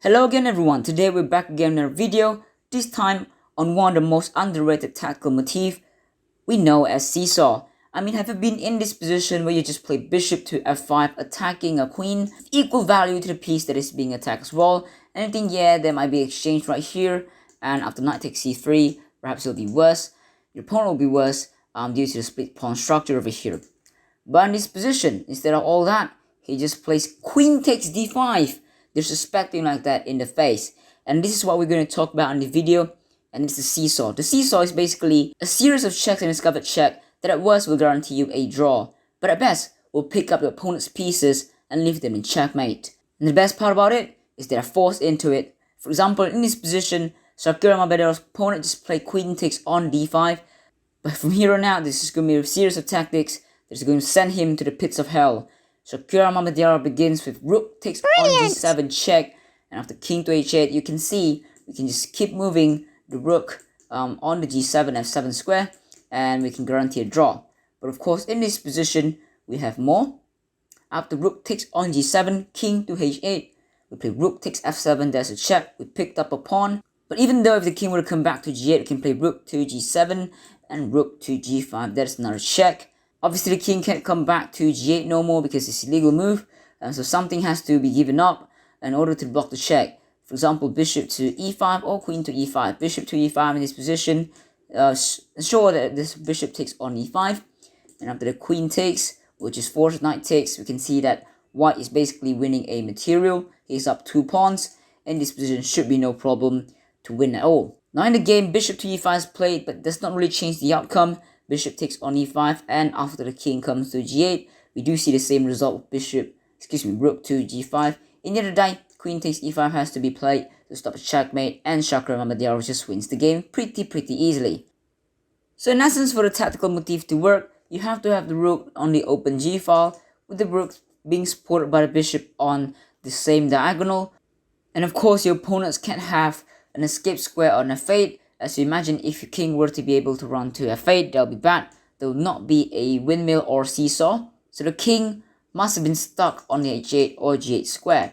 Hello again everyone, today we're back again in our video, this time on one of the most underrated tactical motif we know as seesaw. I mean, have you been in this position where you just play bishop to f5 attacking a queen, equal value to the piece that is being attacked as well, and I think yeah, there might be exchange right here, and after knight takes c3, perhaps it'll be worse, your opponent will be worse due to the split pawn structure over here. But in this position, instead of all that, he just plays queen takes d5, disrespecting like that in the face. And this is what we're going to talk about in the video, and it's the seesaw. The seesaw is basically a series of checks and discovered check that at worst will guarantee you a draw, but at best will pick up your opponent's pieces and leave them in checkmate. And the best part about it is they are forced into it. For example, in this position, Shakhriyar Mamedyarov's opponent just played queen takes on d5, but from here on out, this is going to be a series of tactics that is going to send him to the pits of hell. Shakhriyar Mamedyarov begins with rook takes on d7 check, and after king to h8, you can see we can just keep moving the rook on the g7 f7 square, and we can guarantee a draw. But of course, in this position, we have more. After rook takes on g7, king to h8, we play rook takes f7, there's a check, we picked up a pawn. But even though if the king were to come back to g8, we can play rook to g7 and rook to g5, that's another check. Obviously, the king can't come back to g8 no more because it's an illegal move, so something has to be given up in order to block the check. For example, bishop to e5 or queen to e5. Bishop to e5 in this position, ensure that this bishop takes on e5, and after the queen takes, which is forced knight takes, we can see that white is basically winning a material. He's up 2 pawns, and this position should be no problem to win at all. Now in the game, bishop to e5 is played, but does not really change the outcome. Bishop takes on e5, and after the king comes to g8, we do see the same result with rook to g5. In the other day, queen takes e5 has to be played to stop a checkmate, and Shakhriyar Mamedyarov just wins the game pretty easily. So in essence, for the tactical motif to work, you have to have the rook on the open g file, with the rook being supported by the bishop on the same diagonal. And of course, your opponents can't have an escape square on f8, as you imagine if your king were to be able to run to f8, that'll be bad. There will not be a windmill or seesaw, so the king must have been stuck on the h8 or g8 square.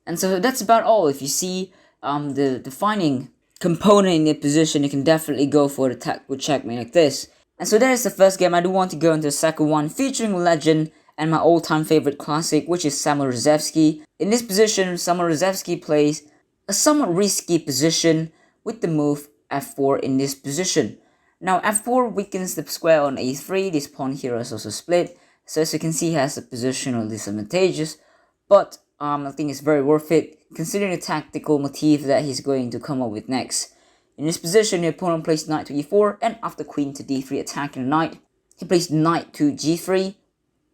And so that's about all. If you see the defining component in the position, you can definitely go for the tactical checkmate like this. And so that is the first game. I do want to go into the second one, featuring legend and my all-time favorite classic, which is Resehevsky. In this position, Resehevsky plays a somewhat risky position with the move f4 in this position. Now f4 weakens the square on a3, this pawn here is also split, so as you can see, he has a positional disadvantageous, but I think it's very worth it considering the tactical motif that he's going to come up with next. In this position, the opponent plays knight to e4, and after queen to d3 attacking the knight, he plays knight to g3.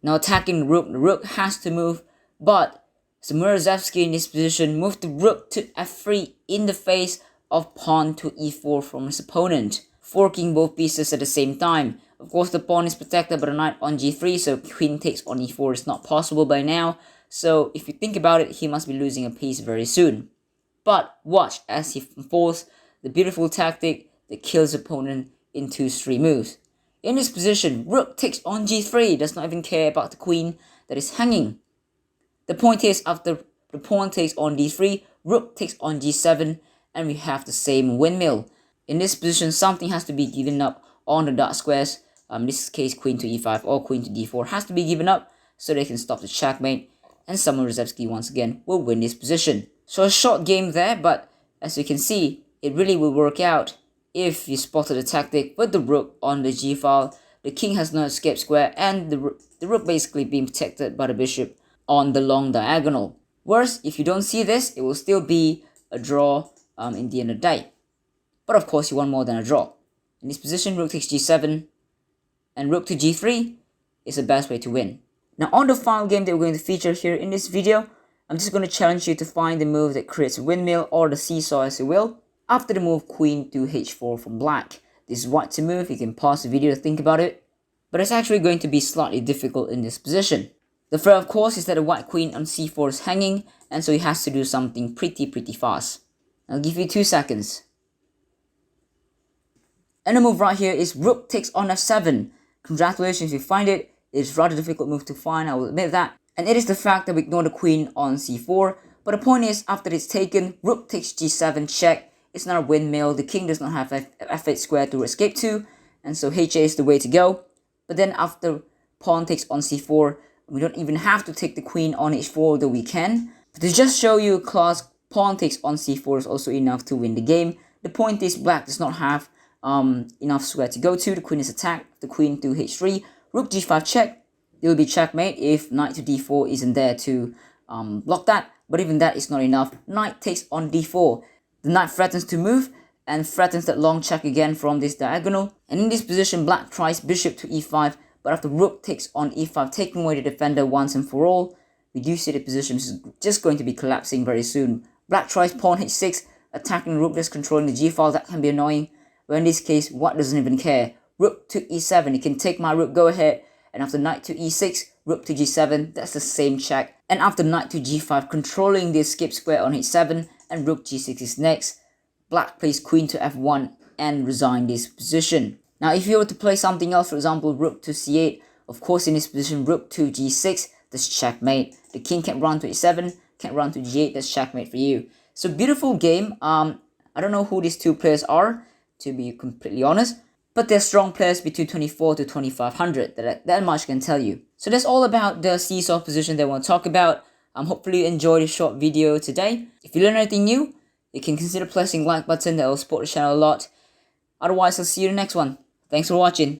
Now attacking the rook has to move, but Resehevsky in this position moved the rook to f3 in the face of pawn to e4 from his opponent, forking both pieces at the same time. Of course, the pawn is protected by the knight on g3, so queen takes on e4 is not possible by now. So if you think about it, he must be losing a piece very soon. But watch as he unfolds the beautiful tactic that kills his opponent in 2-3 moves. In this position, rook takes on g3, does not even care about the queen that is hanging. The point is, after the pawn takes on d3, rook takes on g7, and we have the same windmill. In this position, something has to be given up on the dot squares. In this case, queen to e5 or queen to d4 has to be given up so they can stop the checkmate, and Resehevsky once again will win this position. So a short game there, but as you can see, it really will work out if you spotted the tactic with the rook on the g file. The king has no escape square, and the rook basically being protected by the bishop on the long diagonal. Worse, if you don't see this, it will still be a draw in the end of the day. But of course, you want more than a draw. In this position, rook takes g7 and rook to g3 is the best way to win. Now on the final game that we're going to feature here in this video, I'm just going to challenge you to find the move that creates a windmill or the seesaw as you will, after the move queen to h4 from black. This is white to move, you can pause the video to think about it, but it's actually going to be slightly difficult in this position. The threat of course is that the white queen on c4 is hanging, and so he has to do something pretty fast. I'll give you 2 seconds. And the move right here is rook takes on f7. Congratulations if you find it. It's a rather difficult move to find, I will admit that. And it is the fact that we ignore the queen on c4, But the point is, after it's taken, rook takes g7 check. It's not a windmill. The king does not have f8 square to escape to, and so ha is the way to go. But then after pawn takes on c4, we don't even have to take the queen on h4, though we can. But to just show you a class, pawn takes on c4 is also enough to win the game. The point is, black does not have enough square to go to. The queen is attacked. The queen to h3, rook g5 check. It will be checkmate if knight to d4 isn't there to block that. But even that is not enough. Knight takes on d4. The knight threatens to move and threatens that long check again from this diagonal. And in this position, black tries bishop to e5, but after rook takes on e5, taking away the defender once and for all, we do see the position is just going to be collapsing very soon. Black tries pawn h6, attacking rook that's controlling the g-file. That can be annoying, but in this case, white doesn't even care. Rook to e7, he can take my rook, go ahead. And after knight to e6, rook to g7, that's the same check. And after knight to g5, controlling the escape square on h7, and rook g6 is next. Black plays queen to f1 and resign this position. Now if you were to play something else, for example rook to c8, of course in this position rook to g6, that's checkmate. The king can't run to e7, can't run to g8, that's checkmate for you. So beautiful game. I don't know who these two players are, to be completely honest, but they're strong players between 24 to 2500, that much can tell you. So that's all about the seesaw position that I want to talk about. Hopefully you enjoyed this short video today. If you learned anything new, you can consider pressing like button, that will support the channel a lot. Otherwise, I'll see you in the next one. Thanks for watching.